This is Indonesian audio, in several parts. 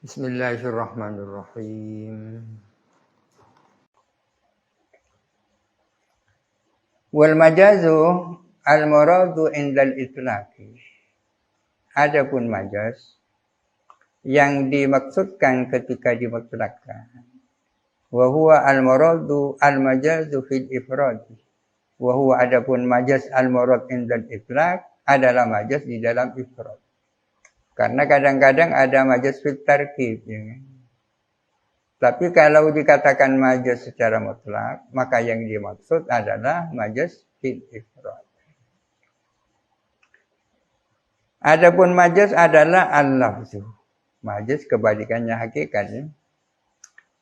Bismillahirrahmanirrahim. Wal majazu al muradu indal itlaqi. Adapun majaz yang dimaksudkan ketika dimutlakkan. Wa huwa al muradu al majazu fil ifradi. Wa huwa adapun majaz al murad indal itlaq adalah majaz di dalam ifrad. Karena kadang-kadang ada majaz fil tarkib, ya kan? Tapi kalau dikatakan majaz secara mutlak, maka yang dimaksud adalah majaz fil ifrad. Adapun majaz adalah al-lafzu. Majaz kebalikannya hakikat, ya.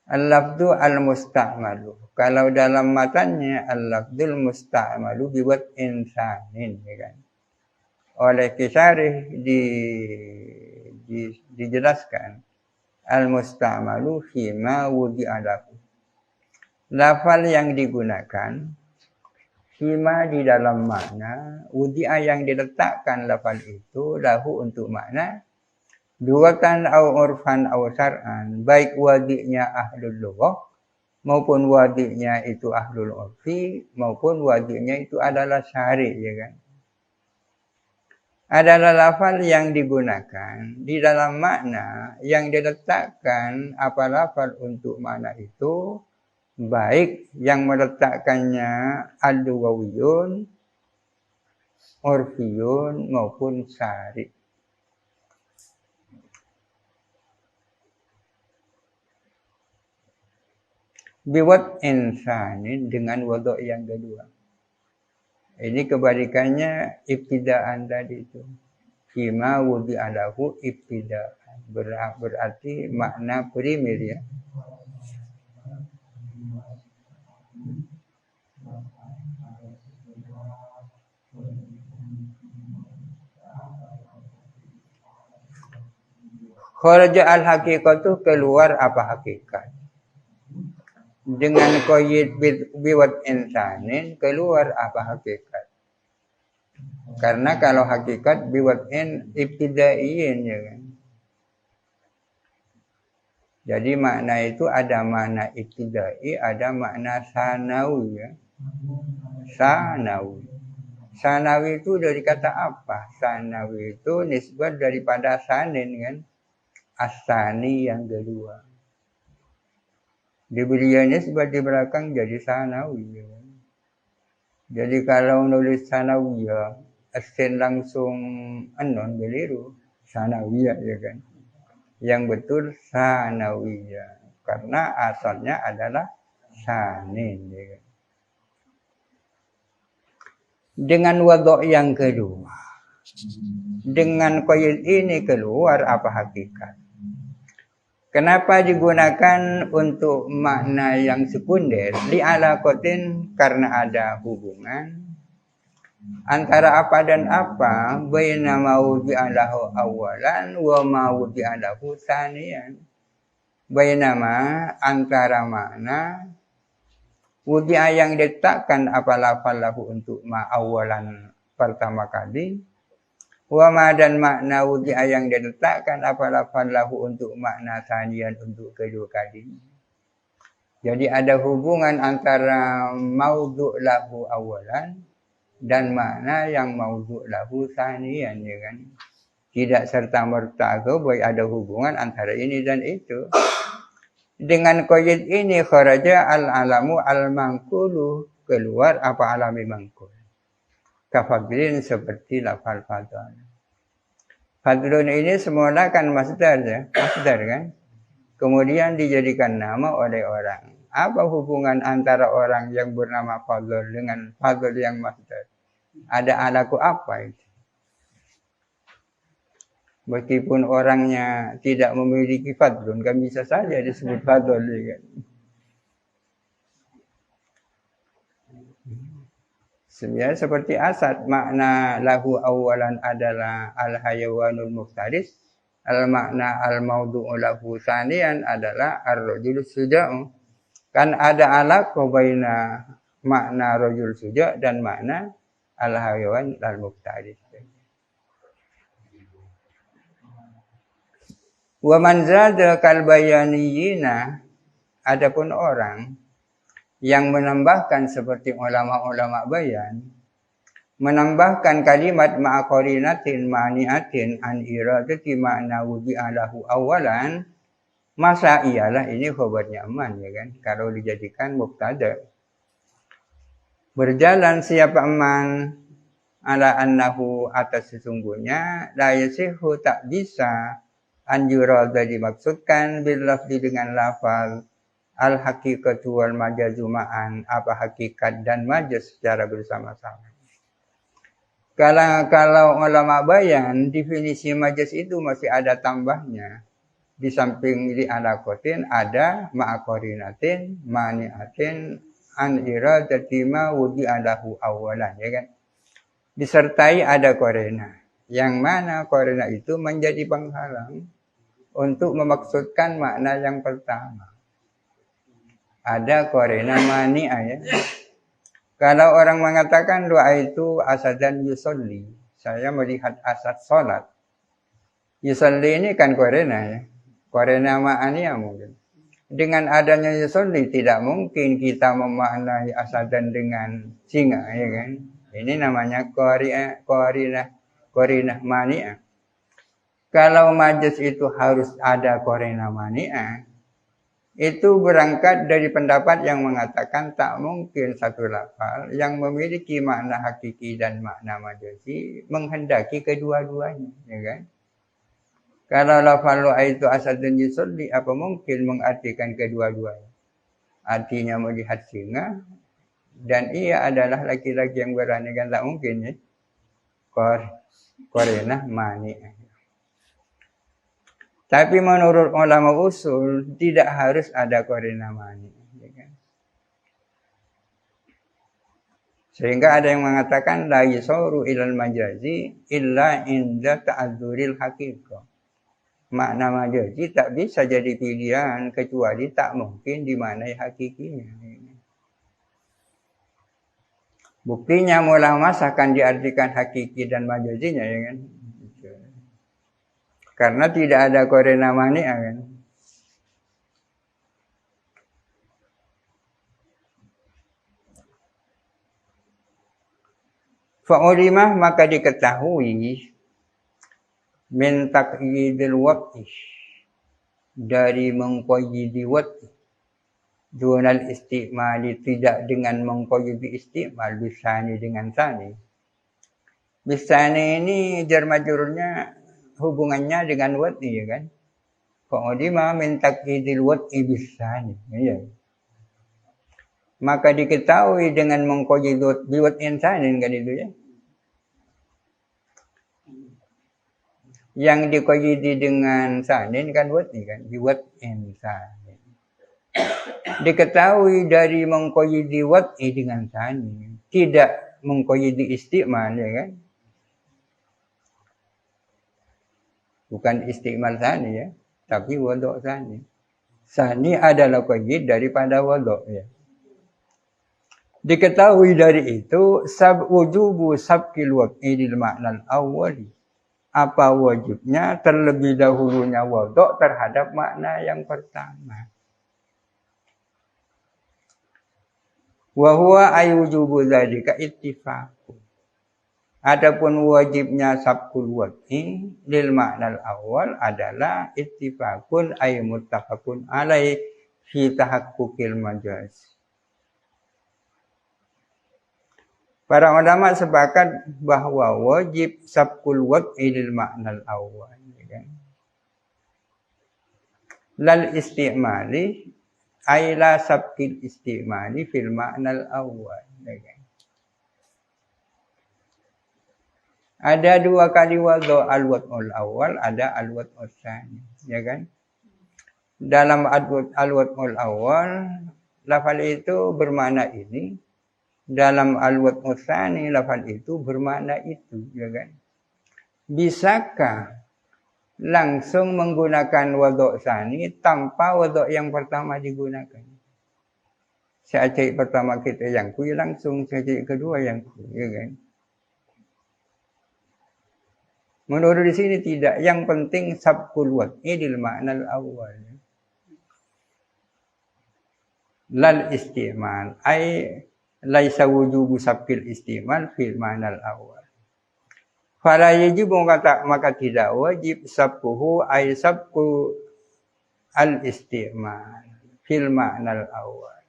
Al-lafzu al-musta'malu. Kalau dalam matanya al-lafzul musta'malu biwat insanin, ya kan? Oleh Kisarih dijelaskan al-musta'malu fima wudi'a lahu. Lafal yang digunakan fima di dalam makna wudi'a yang diletakkan lafal itu lahu untuk makna lughatan au urfan au syar'an, baik wadi'nya ahlul lughah maupun wadi'nya itu ahlul urfi maupun wadi'nya itu adalah syari', ya kan? Adalah lafal yang digunakan di dalam makna yang diletakkan apa lafal untuk makna itu, baik yang meletakkannya al-lughawiyun, urfiyun maupun syari'. Biwat insanin, dengan waduk yang kedua. Ini kebalikannya ibtidaan tadi itu. Fima wudi'a lahu ibtidaan. Berarti makna primer, ya. Kharaja al-haqiqatu, keluar apa hakikat. Dengan qayyid biwat insanin, keluar apa hakikat. Karena kalau hakikat biwat ibtidaiyin, ya kan. Jadi makna itu ada makna ibtidai, ada makna sanawi, ya. Sanawi. Sanawi itu dari kata apa? Sanawi itu nisbat daripada sanin, kan. Asani yang kedua. Diberinya nisbat di belakang jadi sanawi, ya. Jadi kalau nulis sanawiyah, asin langsung anon beliru sanawiyah, ya kan. Yang betul sanawiyah, karena asalnya adalah sanin, ya kan. Dengan waduk yang kedua, dengan qayyid ini keluar apa hakikat. Kenapa digunakan untuk makna yang sekunder? Li'alaqatin, karena ada hubungan antara apa dan apa, baina mawdi'a lahu awalan wa mawdi'a lahu tsaniyan. Bainama, antara makna wudi'a yang diletakkan apa lafal lahu untuk ma awalan pertama kali, wa ma dan makna wudi'a yang diletakkan apa lafal lahu untuk makna tsaniyan untuk kedua kali. Jadi ada hubungan antara maudhu' lahu awalan dan makna yang maudhu' lahu tsaniyan, ya kan. Tidak serta-merta baik ada hubungan antara ini dan itu. Dengan qayyid ini kharaja al-alamu al-manqulu, keluar apa alami mangkul. Kafadlin, seperti lafal fadl. Fadlun ini semula kan masdar, ya. Masdar, kan. Kemudian dijadikan nama oleh orang. Apa hubungan antara orang yang bernama fadl dengan fadl yang masdar? Ada alaku apa itu? Meskipun orangnya tidak memiliki fadlun, kan bisa saja disebut fadl, ya kan. Sebenarnya seperti asad, makna lahu awalan adalah al-hayawanul muftaris, al-makna al-maudu'u lahu tsaniyan adalah ar-rajul suja'u. Kan ada alaqah baina makna rajul suja' dan makna al-hayawan al-muftaris. Wa man zada kal bayaniyina, adapun orang yang menambahkan seperti ulama-ulama bayan, menambahkan kalimat ma'a qarinatin mani'atin an iradati ma'na wudi'a lahu awalan, masa ialah ini khabar nyaman, ya kan, kalau dijadikan mubtada. Berjalan siapa man ala annahu atas sesungguhnya, la yasihu tak bisa an yurada dimaksudkan bil lafzi dengan lafal al haqiqatu wal majazu ma'an, apa hakikat dan majaz secara bersama-sama. Kalau ulama bayan, definisi majaz itu masih ada tambahnya. Di samping li alaqatin ada ma'aqarinatin mani'atin an iradati ma wudi'a lahu awalan, ya kan. Disertai ada korena, yang mana korena itu menjadi penghalang untuk memaksudkan makna yang pertama. Ada korena mani'a, ya. Kalau orang mengatakan doa itu asadan yusolli, saya melihat asad sholat. Yusolli ini kan korena, ya. Korena ma'aniya mungkin. Dengan adanya yusolli tidak mungkin kita memaknai asadan dengan singa, ya kan. Ini namanya korinah mani'ah. Kalau majaz itu harus ada korina mani'ah, itu berangkat dari pendapat yang mengatakan tak mungkin satu lafal yang memiliki makna hakiki dan makna majazi menghendaki kedua-duanya, ya kan? Kalau lafal doa itu asadun yusolli, apa mungkin mengartikan kedua-duanya? Artinya melihat singa, dan ia adalah laki-laki yang berani, kan tak mungkin, ya. Korinah mani'ah. Tapi menurut ulama usul tidak harus ada korinah mani'ah, ya kan? Sehingga ada yang mengatakan la yusauru ilal majazi illa inda ta'adzuril haqiqah. Makna majazi tak bisa jadi pilihan kecuali tak mungkin dimaknai hakikinya. Buktinya mulama akan diartikan hakiki dan majazinya, ya kan? Karena tidak ada korena mani'ah, kan? Fa'ulimah, maka diketahui min taqyidil waqti, dari mengqayyidi waqti, dunal istimali, tidak dengan mengqayyidi istimal, bisani dengan sani. Bisani ini jar majrurnya hubungannya dengan waqti, ya kan. Fa'ulimah min taqyidil waqti bisani, ya. Maka diketahui dengan mengqayyid biwat insanin, kan itu, ya. Yang diqayyidi dengan sanin kan wati, kan, biwat insanin. Diketahui dari mengqayyidi wati dengan sanin, tidak mengqayyidi istimal, ya kan. Bukan istimal sani, ya, tapi wadok sani. Sani adalah qayyid daripada wadok, ya. Diketahui dari itu wujubu sabqil waqi lil ma'nal awwali, apa wajibnya terlebih dahulunya wadok terhadap makna yang pertama. Wa huwa ayujubu dzalika ittifaqun. Adapun wajibnya sabqul waqi lil ma'nal awwal adalah ittifaqun ay muttafaqun alai fi tahaqquqil majaz. Para ulama sepakat bahwa wajib sabqul waqi lil ma'nal awwal, ya kan? Lal istimali ay la sabqil istimali fil ma'nal awwal, ya kan? Ada dua kali wadhu, al-wad'ul awal, ada al-wad'ul tsani, ya kan? Dalam al-wad'ul awal, lafal itu bermakna ini. Dalam al-wad'ul tsani, lafal itu bermakna itu, ya kan? Bisakah langsung menggunakan wadhu tsani tanpa wadhu yang pertama digunakan? Sa'ajai pertama kita yang kui, langsung sa'ajai kedua yang kui, ya kan? Menurut di sini tidak. Yang penting sabqul wad'i lil ma'nal awal. Lal istimal ay laisa wujubu sabqil istimal fil ma'nal awal. Fala yajibu maka tidak wajib sabquhu ay sabqu al istimal fil ma'nal awal.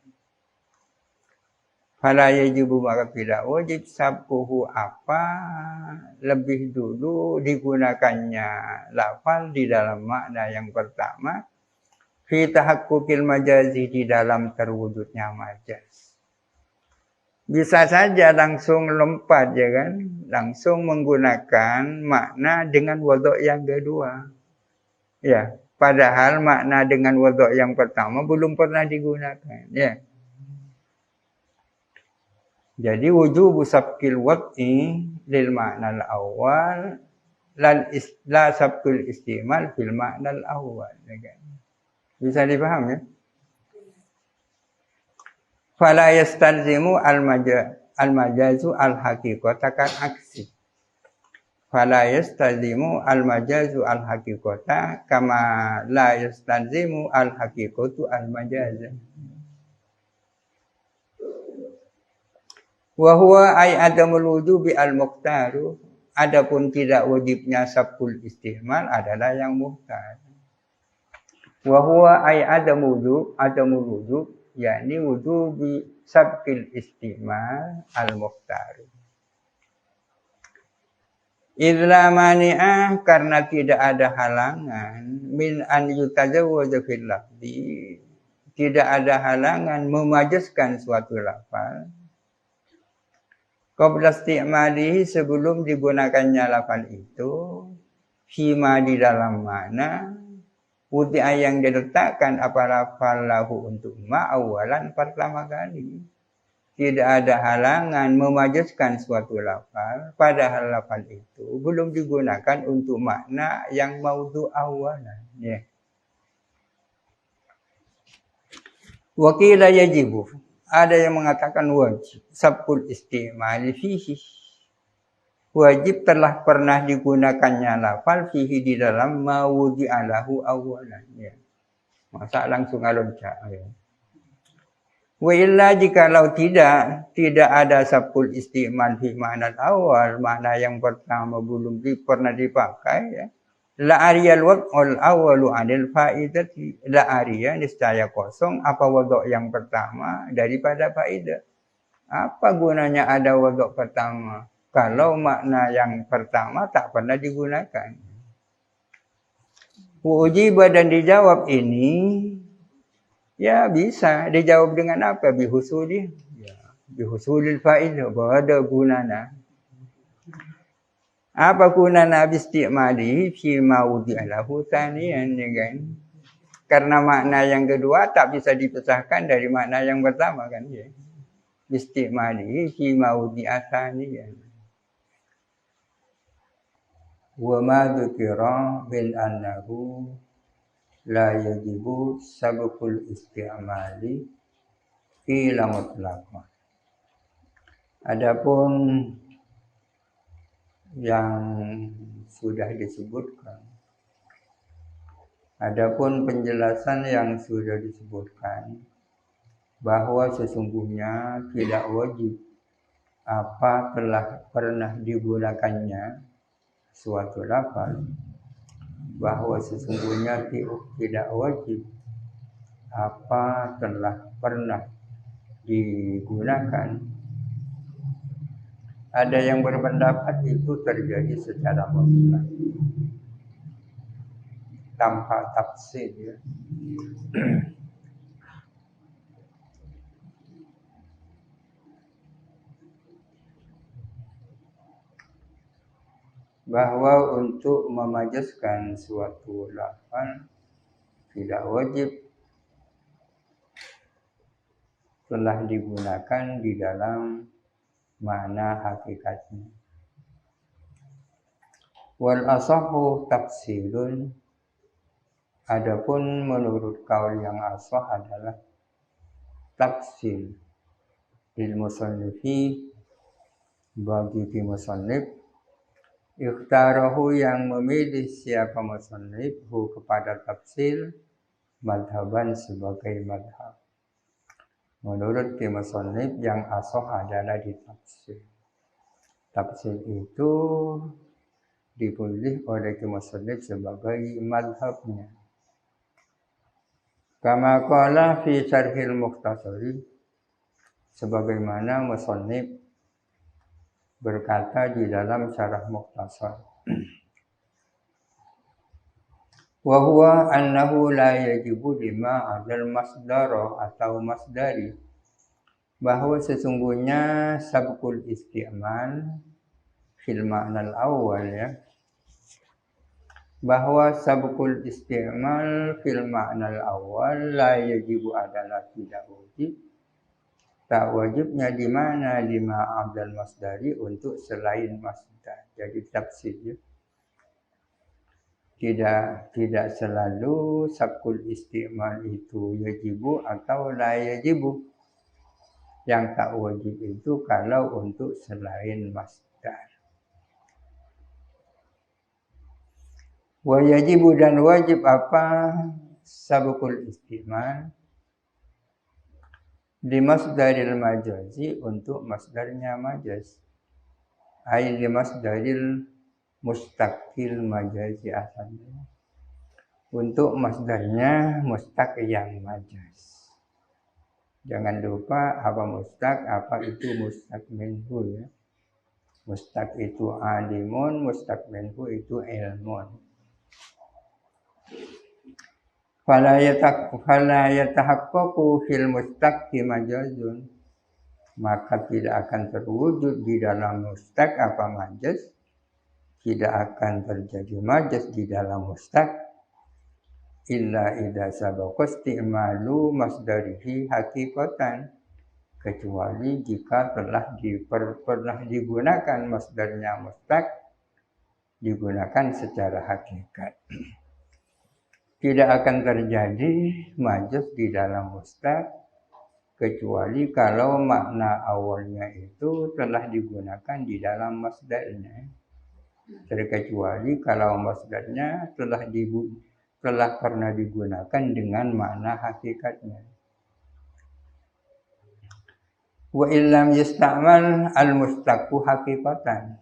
Fala yajibu maka tidak wajib sabquhu apa lebih dulu digunakannya lafal di dalam makna yang pertama fi tahaqquqil majazi di dalam terwujudnya majaz. Bisa saja langsung lompat ya kan, langsung menggunakan makna dengan wadhu' yang kedua. Ya, padahal makna dengan wadhu' yang pertama belum pernah digunakan, ya. Jadi wujubu sabqil wad'i lil ma'nal awal la sabqil istimal fil ma'nal awal, ya kan? Bisa dipaham ya? Fala yastalzimu al-majazu al-haqiqata kan aksi. Fala yastalzimu al-majazu al-haqiqata kama la yastalzimu al-haqiqatu al-majaza. Wa huwa ay adamul wujubi al-muqtaru. Adapun tidak wajibnya sabqul istimal adalah yang muhtar. Wa huwa ay adamul wujub yakni wujubi sabqil istimal al-muqtaru. Idza mani'ah karena tidak ada halangan min an yutazawwaja fil lafzi, tidak ada halangan memajaskan suatu lafal qabla isti'malihi sebelum digunakannya lafal itu fima di dalam mana wudi'a yang diletakkan apa lafal lahu untuk ma awalan pertama kali. Tidak ada halangan memajaskan suatu lafal padahal lafal itu belum digunakan untuk makna yang maudhu' awalan, ya. Wa qila yajibu, ada yang mengatakan wajib sabqul istimali fihi, wajib telah pernah digunakannya lafal fihi di dalam mawudhi'a lahu awalan, ya. Masa langsung alonca, ya. Wa illa jikalau tidak ada sabqul istimal fi ma'nal awal, makna yang pertama belum pernah dipakai, ya. La ariyal wad'ul awalu anil faidati, la ariya niscaya kosong apa wadhu' yang pertama daripada faidah. Apa gunanya ada wadhu' pertama kalau makna yang pertama tak pernah digunakan? Ujiba dan dijawab ini, ya bisa dijawab dengan apa? Bihusuli, ya, bihusulil faidah, bahwa ada gunanya. Apa gunanya bisti'mali fi mawudhi'a lahu tsaniyan, ya kan? Karena makna yang kedua tak bisa dipisahkan dari makna yang pertama kan, ya. Bisti'mali fi mawudhi'a tsaniyan. Wa ma dzukira bil annahu la yajibu sabqul isti'mali fi mutlaqan. Adapun yang sudah disebutkan, adapun penjelasan yang sudah disebutkan bahwa sesungguhnya tidak wajib apa telah pernah digunakannya suatu lafal, bahwa sesungguhnya tidak wajib apa telah pernah digunakan. Ada yang berpendapat itu terjadi secara mutlak tanpa tafsir, ya. Bahwa untuk memajaskan suatu lafal tidak wajib telah digunakan di dalam makna hakikatnya. Wal asahu tafsirun, adapun menurut kaul yang asah adalah tafsir lil musannifi bagi musannif Ikhtarahu yang memilih siapa musannif kepada tafsir madhaban sebagai madhab. Menurut musannif yang asoh adalah di tafsir. Tafsir itu dipilih oleh musannif sebagai madhabnya. Kama qala fi syarhil mukhtasari, sebagaimana musannif berkata di dalam syarah mukhtasar. Wa huwa annahu la yajibu lima adal masdaro atau masdari, bahwa sesungguhnya sabqul isti'mal fil ma'nal awal ya, bahwa sabqul isti'mal fil ma'nal awal la yajibu adalah tidak wajib. Tak wajibnya di mana lima abdal masdari untuk selain masdar. Jadi tafsirnya tidak selalu sabkul istimal itu yajibu atau la yajibu. Yang tak wajib itu kalau untuk selain masdar. Wa yajibu dan wajib apa sabkul istimal di masdaril majazi untuk masdarnya majaz. Ai di masdaril mustaqil majazi asalnya. Untuk masdarnya mustaq yang majaz. Jangan lupa apa mustaq, apa itu mustaq minhu ya. Mustaq itu alimun, mustaq minhu itu ilmun. Fala yatahaqqaqu fil mustaqi majazun, maka tidak akan terwujud di dalam mustaq apa majaz, tidak akan terjadi majaz di dalam mustaq illa idza sabaqa isti'malu masdarihi haqiqatan, kecuali jika pernah digunakan masdarnya mustaq digunakan secara hakikat. Tidak akan terjadi majaz di dalam mustaq kecuali kalau makna awalnya itu telah digunakan di dalam masdarnya. Terkecuali kalau masdarnya telah pernah digunakan dengan makna hakikatnya. Wa illam yusta'mal al-mustaqu haqiqatan,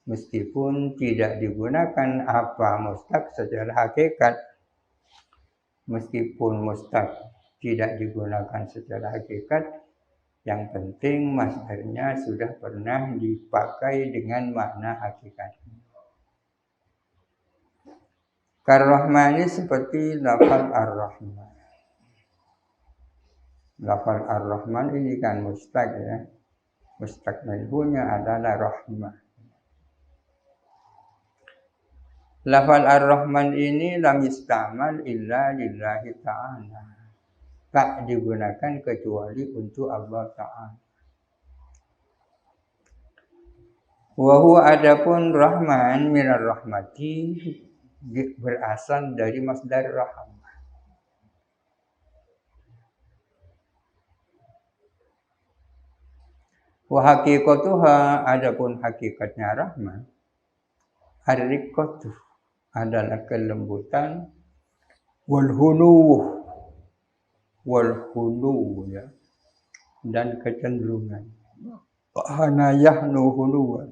meskipun tidak digunakan apa mustaq secara hakikat. Meskipun mustaq tidak digunakan secara hakikat, yang penting masdarnya sudah pernah dipakai dengan makna hakikatnya. Kar-Rahmani seperti lafal ar-Rahman. Lafal ar-Rahman ini kan mustaq ya. Mustaq minhunya adalah Rahman. Lafal ar-Rahman ini lam yustamal illa lillahi ta'ala. Tak digunakan kecuali untuk Allah Ta'ala. Wa huwa adapun Rahman minar rahmati berasal dari masdar rahmah. Wa haqiqatuha adapun hakikatnya rahmah ar-riqqatu adalah kelembutan wal hulu ya, dan kecenderungan. Hanayahnu huluwan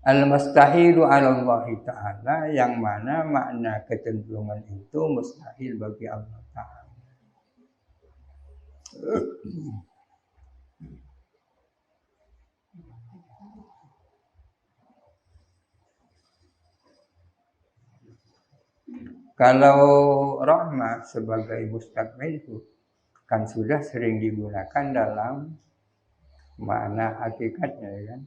al-mustahilu 'ala Allah Ta'ala, yang mana makna kecenderungan itu mustahil bagi Allah Ta'ala. Kalau rahmah sebagai mustaq minhu kan sudah sering digunakan dalam makna hakikatnya kan.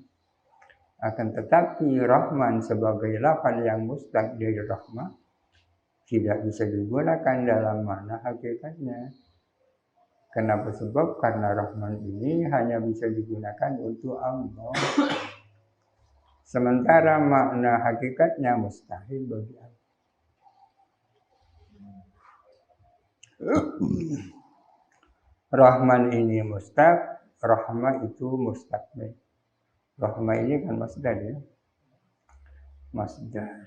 Akan tetapi Rahman sebagai lafaz yang mustaq dari rahmah tidak bisa digunakan dalam makna hakikatnya. Kenapa? Sebab karena Rahman ini hanya bisa digunakan untuk Allah. Sementara makna hakikatnya mustahil bagi Allah. Rahman ini mustaq, rahmah itu mustaqbil. Rahmah ini kan masdar ya. Masdar.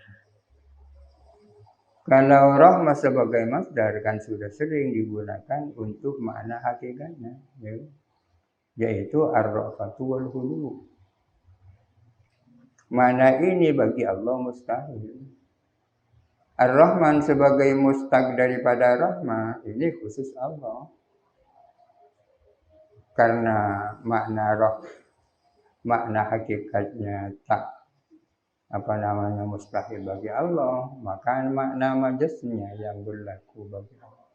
Kalau rahmah sebagai masdar kan sudah sering digunakan untuk makna hakikatnya, ya. Yaitu ar-ra'fatu wal hulu. Mana ini bagi Allah mustahil. Ar-Rahman sebagai mustaq daripada rahmah ini khusus Allah. Karena makna hakikatnya tak mustahil bagi Allah, maka makna majaznya yang berlaku bagi Allah.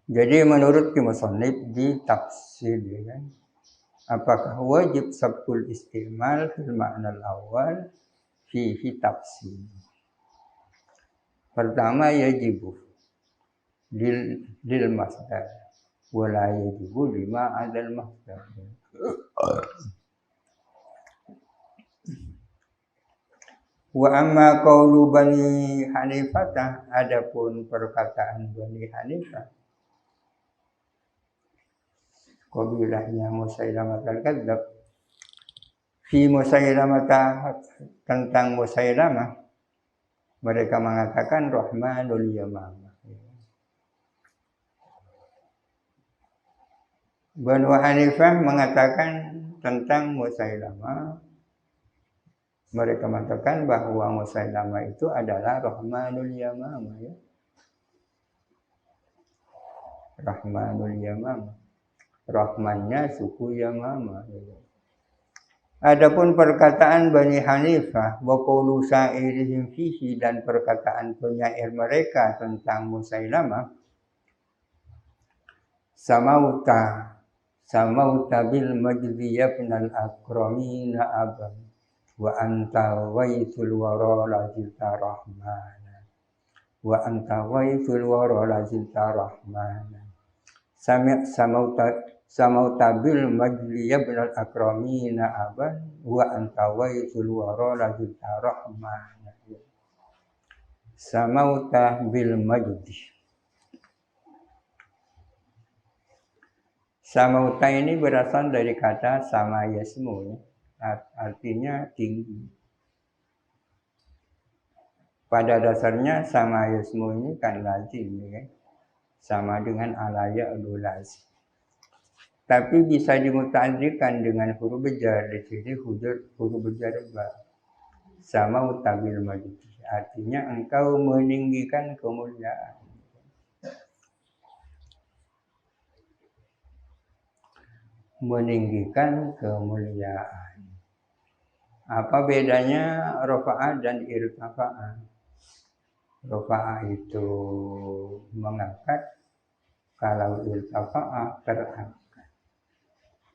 Jadi menurut musannif di tafsir kan, apakah wajib sabtul istimal fil makna al-awwal fihi tafsir. Pertama yajibu lil masdar wala yajibu lima adal masdar. Wa amma qaulu Bani Hanifah, adapun perkataan Bani Hanifah, qabilahnya Musailamah al-Kadzdzab, fi Musailamah tentang Musailamah, mereka mengatakan Rahmanul Yamamah. Bani Hanifah mengatakan tentang Musailamah, mereka mengatakan bahwa Musailamah itu adalah Rahmanul Yamamah, ya. Rahmanul Yamamah. Rahmannya suku Yamamah. Adapun perkataan Bani Hanifah wa qawlu sa'irihim fihi, dan perkataan penyair mereka tentang Musailamah, samauta bil majdi yabnal akramina abam wa anta waitul wara lazilta rahmana wa anta waitul wara lazilta rahmana samauta bil majli yabnal akramina aban wa anta waitul wara lazilta rahmana. Samauta bil majdi. Samauta ini berasal dari kata sama yasmu, artinya tinggi. Pada dasarnya sama yasmu ini kan lazim, ya. Sama dengan alaya ululaz. Tapi bisa dimuta'alliqkan dengan huruf jar. Di sini huruf jar ba. Sama utabil majdi. Artinya engkau meninggikan kemuliaan. Meninggikan kemuliaan. Apa bedanya rafa'ah dan irtafa'ah? Rafa'ah itu mengangkat, kalau irtafa'ah terangkat.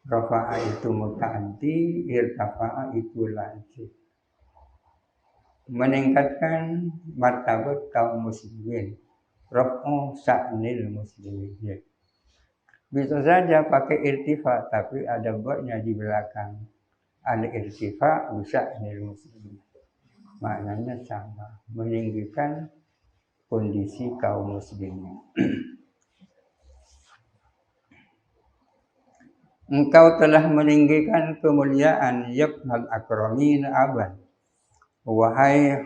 Rafa'ah itu muta'addi, irtafa'ah itu lazim. Meningkatkan martabat kaum muslimin. Raf'u sa'nil muslimin. Bisa saja pakai irtifa, tapi ada buatnya di belakang. Al-irtifa bisa sa'nil muslimin. Maknanya sama, meninggikan kondisi kaum muslimin. Engkau telah meninggikan kemuliaan yabnal akramin aban, wahai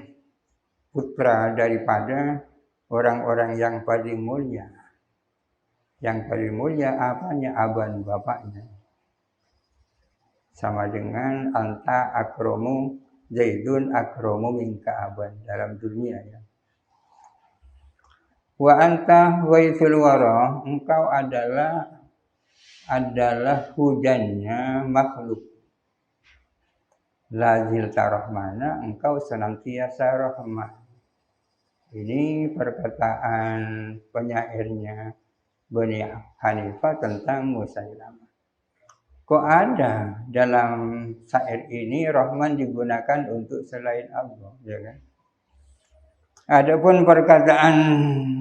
putra daripada orang-orang yang paling mulia. Yang paling mulia apanya? Aban, bapaknya. Sama dengan anta akromu, Zaidun akromu minka aban dalam dunia, ya. Wa anta waisul wara, engkau adalah hujannya makhluk. Lazil tarahmana, engkau senantiasa rahmah. Ini perkataan penyairnya Bani Hanifah tentang Musailamah. Kok ada dalam syair ini Rahman digunakan untuk selain Allah, ya kan? Adapun perkataan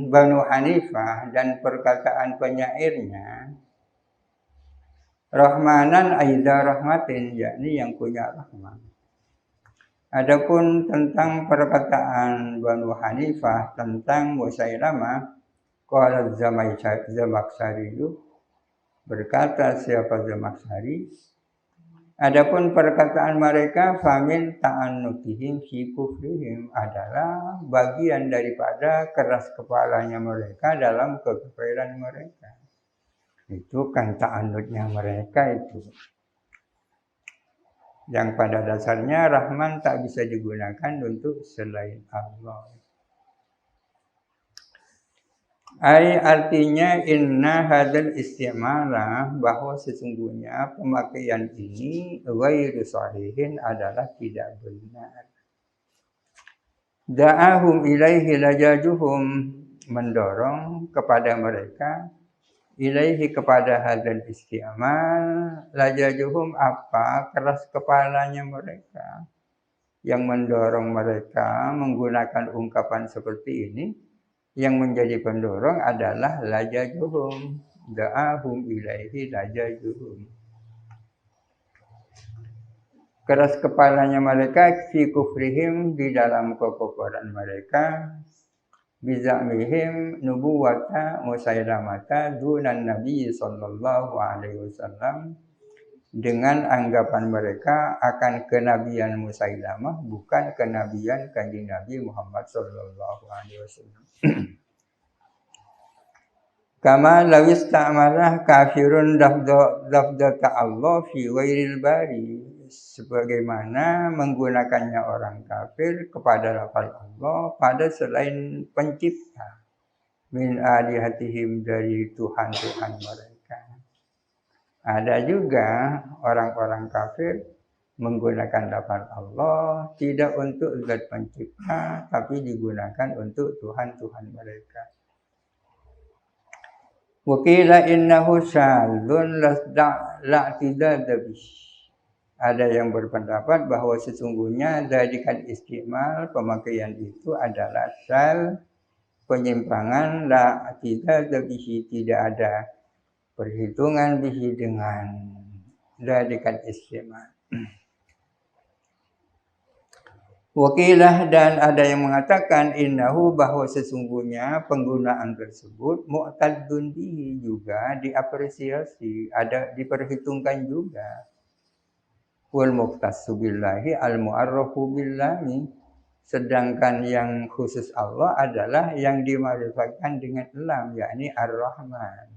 Bani Hanifah dan perkataan penyairnya, Rahmanan aidha rahmatin, yakni yang punya rahmat. Adapun tentang perkataan Bani Hanifah tentang Musailamah, qala Zamakhsyari, Berkata siapa Zamakhsyari, adapun perkataan mereka famin ta'annutihim fi kufrihim adalah bagian daripada keras kepalanya mereka dalam kekafiran mereka. Itu kan ta'annutnya mereka itu. Yang pada dasarnya Rahman tak bisa digunakan untuk selain Allah. Artinya inna hadal istimala, bahwa sesungguhnya pemakaian ini ghairu sahihin adalah tidak benar. Da'ahum ilaihi lajajuhum, mendorong kepada mereka ilaihi kepada hadal istimal, lajajuhum apa keras kepalanya mereka. Yang mendorong mereka menggunakan ungkapan seperti ini, yang menjadi pendorong adalah lajajuhum, da'ahum ilaihi lajajuhum. Keras kepalanya mereka fi kufrihim, di dalam kekufuran mereka, bizamihim nubuwata musailamata dunan nabi sallallahu alaihi wasallam, dengan anggapan mereka akan kenabian Musailamah bukan kenabian Kanjeng Nabi Muhammad sallallahu alaihi wasallam. Kama lawis ta'amalah kafirun lafdata Allah fi ghairil bari, sebagaimana menggunakannya orang kafir kepada lafal Allah pada selain pencipta, min alihatihim, dari Tuhan-Tuhan mereka. Ada juga orang-orang kafir menggunakan lafaz Allah tidak untuk zat pencipta, tapi digunakan untuk Tuhan-Tuhan mereka. Wakila innahu syadzun la'tidada bih. Ada yang berpendapat bahwa sesungguhnya jadikan istimal pemakaian itu adalah syal, penyimpangan, la'tidada bih, tidak ada perhitungan bihi dengan jadikan istimal. Wakilah, dan ada yang mengatakan innahu, bahwa sesungguhnya penggunaan tersebut mu'taddun bihi, juga diapresiasi, ada diperhitungkan juga. Wal muqtassu billahi al mu'arrafu billahi, sedangkan yang khusus Allah adalah yang dimarifatkan dengan lam, yakni Ar-Rahman.